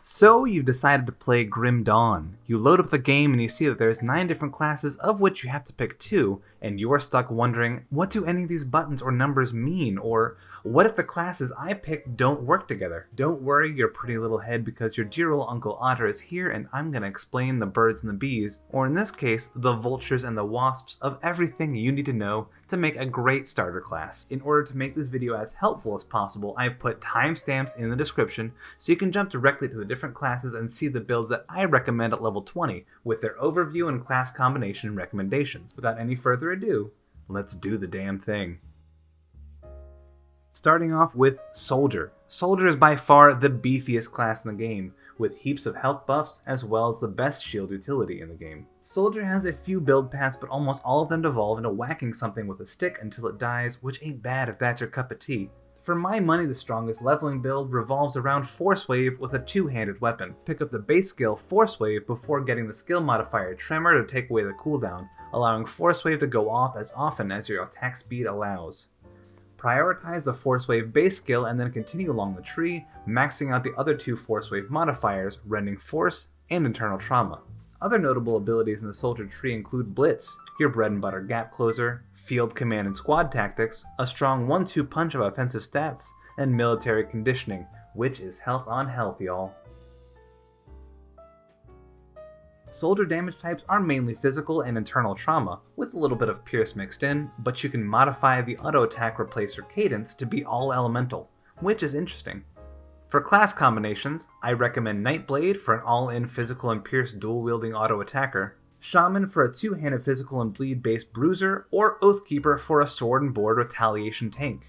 So you've decided to play Grim Dawn. You load up the game and you see that there's 9 different classes of which you have to pick 2, and you are stuck wondering, what do any of these buttons or numbers mean? Or what if the classes I picked don't work together? Don't worry your pretty little head, because your dear old Uncle Otter is here and I'm going to explain the birds and the bees, or in this case, the vultures and the wasps, of everything you need to know to make a great starter class. In order to make this video as helpful as possible, I've put timestamps in the description so you can jump directly to the different classes and see the builds that I recommend at level 20 with their overview and class combination recommendations. Without any further ado, let's do the damn thing. Starting off with Soldier. Soldier is by far the beefiest class in the game, with heaps of health buffs as well as the best shield utility in the game. Soldier has a few build paths, but almost all of them devolve into whacking something with a stick until it dies, which ain't bad if that's your cup of tea. For my money, the strongest leveling build revolves around Force Wave with a two-handed weapon. Pick up the base skill Force Wave before getting the skill modifier Tremor to take away the cooldown, allowing Force Wave to go off as often as your attack speed allows. Prioritize the Force Wave base skill and then continue along the tree, maxing out the other 2 Force Wave modifiers, Rending Force and Internal Trauma. Other notable abilities in the Soldier tree include Blitz, your bread and butter gap closer, Field Command and Squad Tactics, a strong 1-2 punch of offensive stats, and Military Conditioning, which is health on health, y'all. Soldier damage types are mainly physical and internal trauma, with a little bit of pierce mixed in, but you can modify the auto attack replacer cadence to be all elemental, which is interesting. For class combinations, I recommend Nightblade for an all-in physical and pierce dual-wielding auto attacker, Shaman for a 2-handed physical and bleed based bruiser, or Oathkeeper for a sword and board retaliation tank.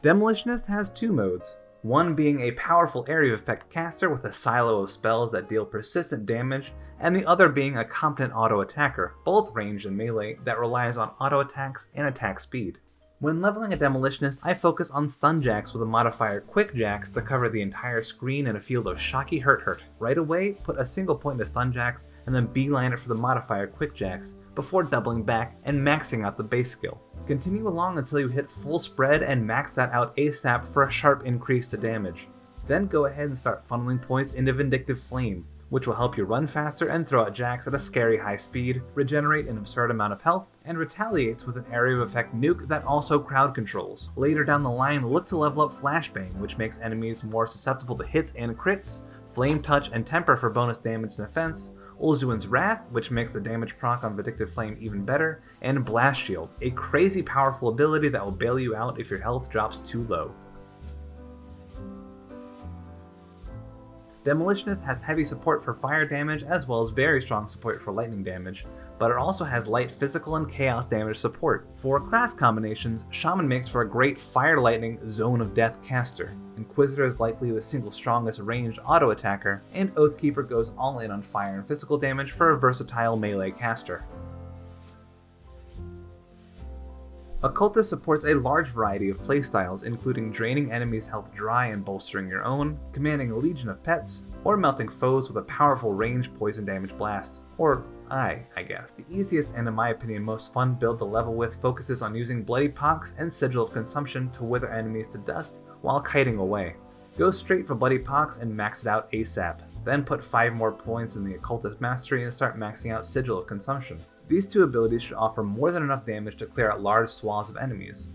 Demolitionist has 2 modes, one being a powerful area of effect caster with a silo of spells that deal persistent damage, and the other being a competent auto attacker, both ranged and melee, that relies on auto attacks and attack speed. When leveling a Demolitionist, I focus on stun jacks with a modifier Quick Jacks to cover the entire screen in a field of shocky hurt. Right away, put a single point into stun jacks and then beeline it for the modifier Quick Jacks before doubling back and maxing out the base skill. Continue along until you hit full spread and max that out ASAP for a sharp increase to damage. Then go ahead and start funneling points into Vindictive Flame, which will help you run faster and throw out jacks at a scary high speed, regenerate an absurd amount of health, and retaliates with an area of effect nuke that also crowd controls. Later down the line, look to level up Flashbang, which makes enemies more susceptible to hits and crits, Flame Touch and Temper for bonus damage and defense, Ulzuin's Wrath, which makes the damage proc on Vindictive Flame even better, and Blast Shield, a crazy powerful ability that will bail you out if your health drops too low. Demolitionist has heavy support for fire damage as well as very strong support for lightning damage, but it also has light physical and chaos damage support. For class combinations, Shaman makes for a great fire lightning zone of death caster, Inquisitor is likely the single strongest ranged auto attacker, and Oathkeeper goes all in on fire and physical damage for a versatile melee caster. Occultist supports a large variety of playstyles, including draining enemies' health dry and bolstering your own, commanding a legion of pets, or melting foes with a powerful ranged poison damage blast. Or I guess. The easiest and in my opinion most fun build to level with focuses on using Bloody Pox and Sigil of Consumption to wither enemies to dust while kiting away. Go straight for Bloody Pox and max it out ASAP, then put 5 more points in the Occultist Mastery and start maxing out Sigil of Consumption. These 2 abilities should offer more than enough damage to clear out large swaths of enemies.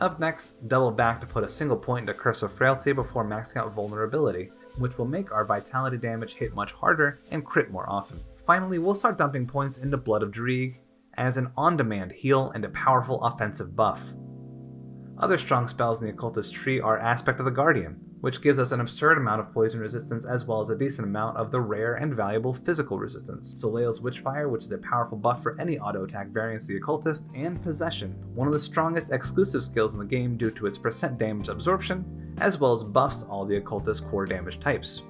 Up next, double back to put a single point into Curse of Frailty before maxing out Vulnerability, which will make our vitality damage hit much harder and crit more often. Finally, we'll start dumping points into Blood of Dreeg as an on-demand heal and a powerful offensive buff. Other strong spells in the Occultist tree are Aspect of the Guardian, which gives us an absurd amount of poison resistance as well as a decent amount of the rare and valuable physical resistance. Soleil's Witchfire, which is a powerful buff for any auto attack variants of the Occultist, and Possession, one of the strongest exclusive skills in the game due to its percent damage absorption, as well as buffs all the Occultist core damage types.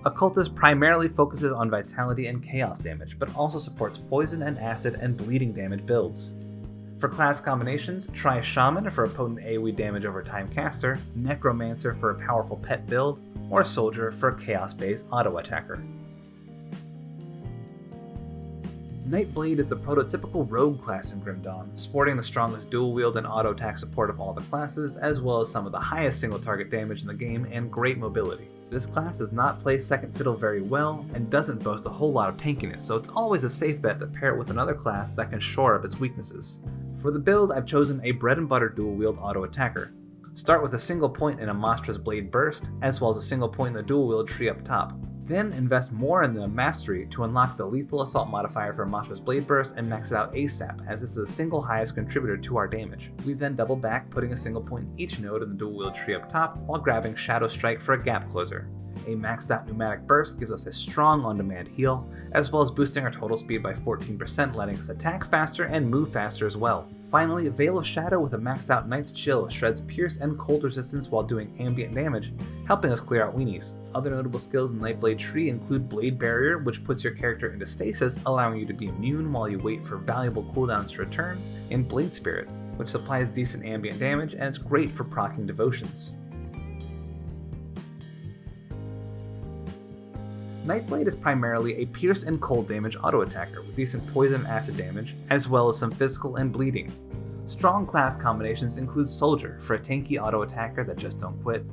Occultist primarily focuses on vitality and chaos damage, but also supports poison and acid and bleeding damage builds. For class combinations, try Shaman for a potent AoE damage over time caster, Necromancer for a powerful pet build, or Soldier for a chaos-based auto attacker. Nightblade is the prototypical rogue class in Grim Dawn, sporting the strongest dual wield and auto attack support of all the classes, as well as some of the highest single target damage in the game and great mobility. This class does not play second fiddle very well and doesn't boast a whole lot of tankiness, so it's always a safe bet to pair it with another class that can shore up its weaknesses. For the build, I've chosen a bread and butter dual wield auto attacker. Start with a single point in a monstrous blade burst, as well as a single point in the dual wield tree up top. Then invest more in the mastery to unlock the lethal assault modifier for monstrous blade burst and max it out ASAP, as this is the single highest contributor to our damage. We then double back, putting a single point in each node in the dual wield tree up top, while grabbing Shadow Strike for a gap closer. A maxed out pneumatic burst gives us a strong on-demand heal, as well as boosting our total speed by 14%, letting us attack faster and move faster as well. Finally, Veil of Shadow with a maxed out Knight's Chill shreds pierce and cold resistance while doing ambient damage, helping us clear out weenies. Other notable skills in Nightblade Tree include Blade Barrier, which puts your character into stasis, allowing you to be immune while you wait for valuable cooldowns to return, and Blade Spirit, which supplies decent ambient damage and it's great for proccing devotions. Nightblade is primarily a pierce and cold damage auto attacker with decent poison and acid damage, as well as some physical and bleeding. Strong class combinations include Soldier for a tanky auto attacker that just don't quit,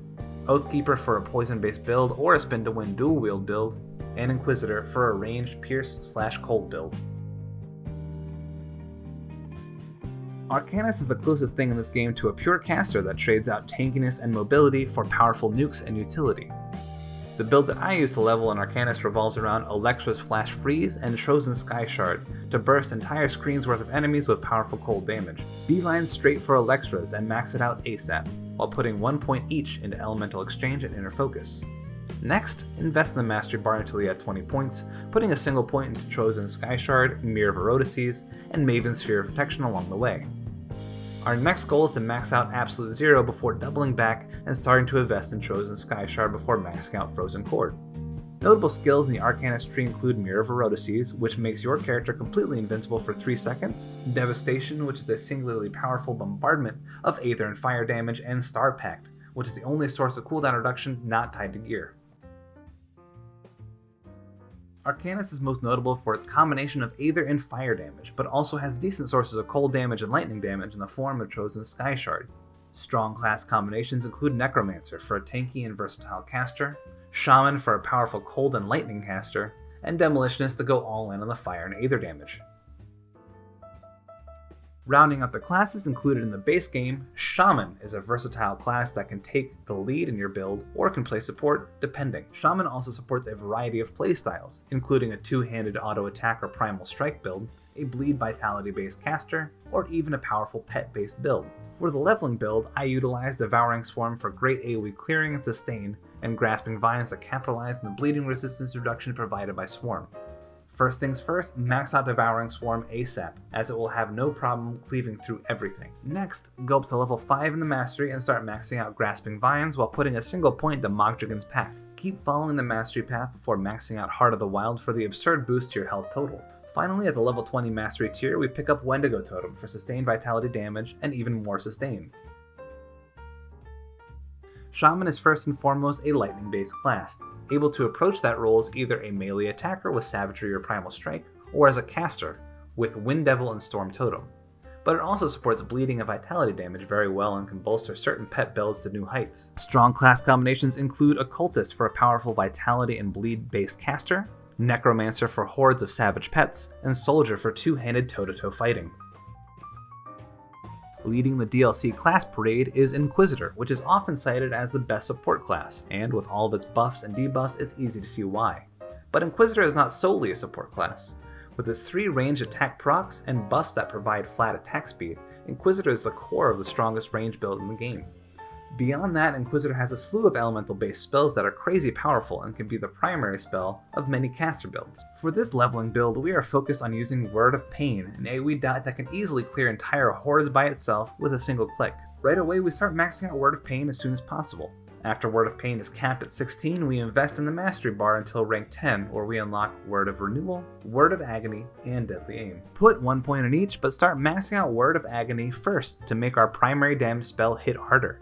Oathkeeper for a poison based build or a spin to win dual wield build, and Inquisitor for a ranged pierce/cold build. Arcanist is the closest thing in this game to a pure caster that trades out tankiness and mobility for powerful nukes and utility. The build that I use to level an Arcanist revolves around Electra's Flash Freeze and Chosen Sky Shard to burst entire screens worth of enemies with powerful cold damage. Beeline straight for Electra's and max it out ASAP, while putting 1 point each into Elemental Exchange and Inner Focus. Next, invest in the Mastery Bar until you have 20 points, putting a single point into Chosen Sky Shard, Mirror of Erodices, and Maven's Sphere of Protection along the way. Our next goal is to max out Absolute Zero before doubling back and starting to invest in Chosen Sky Shard before maxing out Frozen Chord. Notable skills in the Arcanist tree include Mirror of Erodices, which makes your character completely invincible for 3 seconds, Devastation, which is a singularly powerful bombardment of Aether and Fire damage, and Star Pact, which is the only source of cooldown reduction not tied to gear. Arcanist is most notable for its combination of Aether and Fire damage, but also has decent sources of cold damage and lightning damage in the form of Chosen Sky Shard. Strong class combinations include Necromancer for a tanky and versatile caster, Shaman for a powerful cold and lightning caster, and Demolitionist to go all in on the fire and Aether damage. Rounding out the classes included in the base game, Shaman is a versatile class that can take the lead in your build or can play support depending. Shaman also supports a variety of playstyles, including a two-handed auto attack or primal strike build, a bleed vitality based caster, or even a powerful pet based build. For the leveling build, I utilized Devouring Swarm for great AoE clearing and sustain, and Grasping Vines that capitalize on the bleeding resistance reduction provided by Swarm. First things first, max out Devouring Swarm ASAP, as it will have no problem cleaving through everything. Next, go up to level 5 in the Mastery and start maxing out Grasping Vines while putting a single point to Mogdragon's Pact. Keep following the Mastery path before maxing out Heart of the Wild for the absurd boost to your health total. Finally, at the level 20 Mastery tier, we pick up Wendigo Totem for sustained vitality damage and even more sustain. Shaman is first and foremost a lightning-based class, able to approach that role as either a melee attacker with Savagery or Primal Strike, or as a caster with Wind Devil and Storm Totem. But it also supports bleeding and vitality damage very well and can bolster certain pet builds to new heights. Strong class combinations include Occultist for a powerful vitality and bleed-based caster, Necromancer for hordes of savage pets, and Soldier for two-handed toe-to-toe fighting. Leading the DLC class parade is Inquisitor, which is often cited as the best support class, and with all of its buffs and debuffs, it's easy to see why. But Inquisitor is not solely a support class. With its 3 ranged attack procs and buffs that provide flat attack speed, Inquisitor is the core of the strongest range build in the game. Beyond that, Inquisitor has a slew of elemental-based spells that are crazy powerful and can be the primary spell of many caster builds. For this leveling build, we are focused on using Word of Pain, an AoE dot that can easily clear entire hordes by itself with a single click. Right away, we start maxing out Word of Pain as soon as possible. After Word of Pain is capped at 16, we invest in the Mastery Bar until rank 10, where we unlock Word of Renewal, Word of Agony, and Deadly Aim. Put 1 point in each, but start maxing out Word of Agony first to make our primary damage spell hit harder.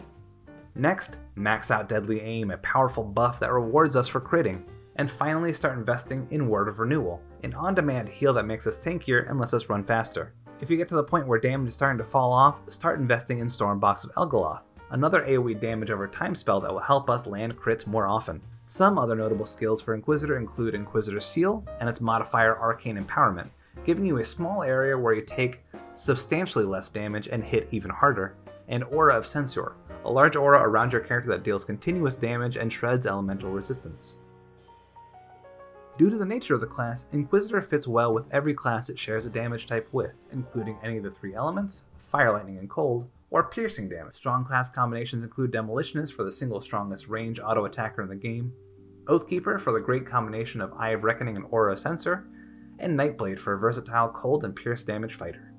Next, max out Deadly Aim, a powerful buff that rewards us for critting. And finally, start investing in Word of Renewal, an on-demand heal that makes us tankier and lets us run faster. If you get to the point where damage is starting to fall off, start investing in Stormbox of Elgoloth, another AoE damage over time spell that will help us land crits more often. Some other notable skills for Inquisitor include Inquisitor Seal and its modifier Arcane Empowerment, giving you a small area where you take substantially less damage and hit even harder, and Aura of Censure, a large aura around your character that deals continuous damage and shreds elemental resistance. Due to the nature of the class, Inquisitor fits well with every class it shares a damage type with, including any of the 3 elements, Fire, Lightning, and Cold, or piercing damage. Strong class combinations include Demolitionist for the single strongest range auto attacker in the game, Oathkeeper for the great combination of Eye of Reckoning and Aura of Censor, and Nightblade for a versatile cold and pierce damage fighter.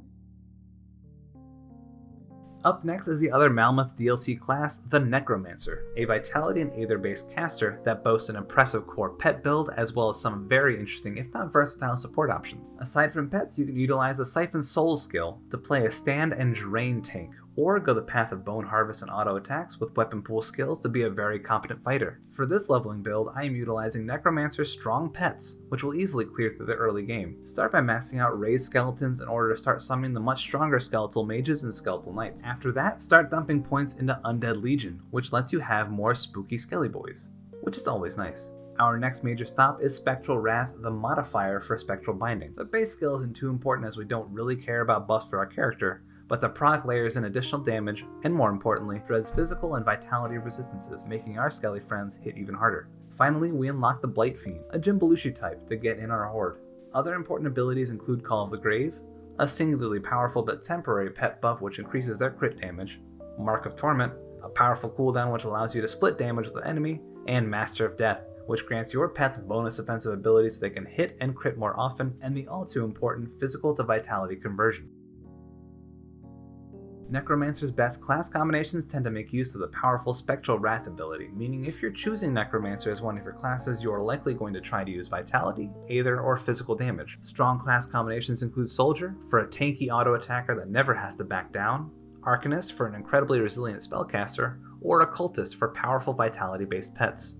Up next is the other Malmoth DLC class, the Necromancer, a Vitality and Aether-based caster that boasts an impressive core pet build as well as some very interesting, if not versatile, support options. Aside from pets, you can utilize the Siphon Soul skill to play a stand and drain tank, or go the path of Bone Harvest and auto attacks with weapon pool skills to be a very competent fighter. For this leveling build, I am utilizing Necromancer's strong pets, which will easily clear through the early game. Start by maxing out raised skeletons in order to start summoning the much stronger skeletal mages and skeletal knights. After that, start dumping points into Undead Legion, which lets you have more spooky skelly boys, which is always nice. Our next major stop is Spectral Wrath, the modifier for Spectral Binding. The base skill isn't too important as we don't really care about buffs for our character, but the proc layers in additional damage, and more importantly, shreds physical and vitality resistances, making our skelly friends hit even harder. Finally, we unlock the Blight Fiend, a Jim Belushi type, to get in our horde. Other important abilities include Call of the Grave, a singularly powerful but temporary pet buff which increases their crit damage, Mark of Torment, a powerful cooldown which allows you to split damage with an enemy, and Master of Death, which grants your pets bonus offensive abilities so they can hit and crit more often, and the all too important physical to vitality conversion. Necromancer's best class combinations tend to make use of the powerful Spectral Wrath ability, meaning if you're choosing Necromancer as one of your classes, you are likely going to try to use Vitality, Aether, or physical damage. Strong class combinations include Soldier, for a tanky auto attacker that never has to back down, Arcanist for an incredibly resilient spellcaster, or Occultist for powerful Vitality-based pets.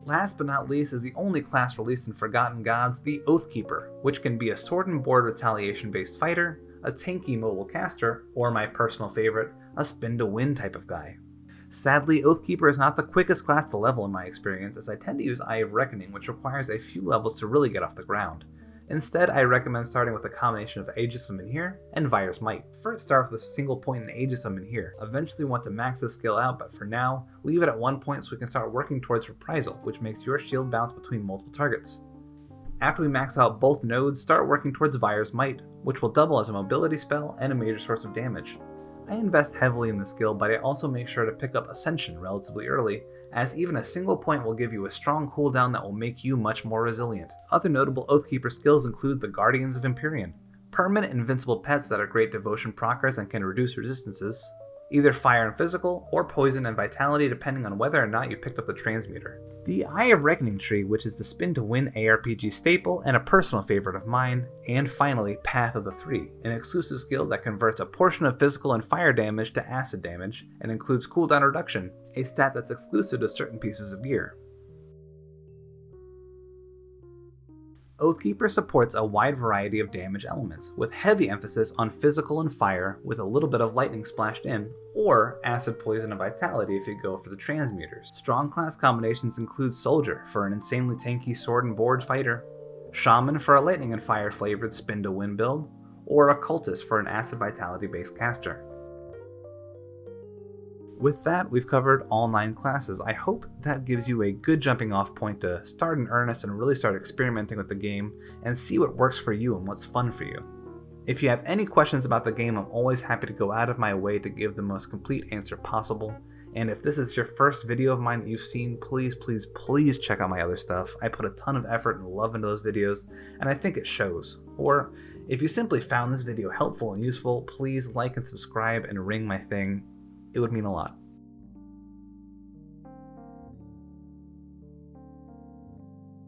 Last but not least is the only class released in Forgotten Gods, the Oathkeeper, which can be a sword and board retaliation-based fighter, a tanky mobile caster, or my personal favorite, a spin-to-win type of guy. Sadly, Oathkeeper is not the quickest class to level in my experience, as I tend to use Eye of Reckoning, which requires a few levels to really get off the ground. Instead, I recommend starting with a combination of Aegis of Menhir and Virus Might. First, start with a single point in Aegis of Menhir. Eventually want to max this skill out, but for now, leave it at 1 point so we can start working towards Reprisal, which makes your shield bounce between multiple targets. After we max out both nodes, start working towards Virus Might, which will double as a mobility spell and a major source of damage. I invest heavily in the skill, but I also make sure to pick up Ascension relatively early, as even a single point will give you a strong cooldown that will make you much more resilient. Other notable Oathkeeper skills include the Guardians of Empyrean, permanent invincible pets that are great devotion proccers and can reduce resistances, either fire and physical, or poison and vitality depending on whether or not you picked up the transmuter. The Eye of Reckoning tree, which is the spin-to-win ARPG staple and a personal favorite of mine, and finally Path of the Three, an exclusive skill that converts a portion of physical and fire damage to acid damage and includes cooldown reduction, a stat that's exclusive to certain pieces of gear. Oathkeeper supports a wide variety of damage elements, with heavy emphasis on physical and fire with a little bit of lightning splashed in, or acid, poison, and vitality if you go for the transmuters. Strong class combinations include Soldier for an insanely tanky sword and board fighter, Shaman for a lightning and fire flavored spin-to-win build, or Occultist for an acid vitality based caster. With that, we've covered all 9 classes. I hope that gives you a good jumping off point to start in earnest and really start experimenting with the game and see what works for you and what's fun for you. If you have any questions about the game, I'm always happy to go out of my way to give the most complete answer possible. And if this is your first video of mine that you've seen, please check out my other stuff. I put a ton of effort and love into those videos, and I think it shows. Or if you simply found this video helpful and useful, please like and subscribe and ring my thing. It would mean a lot.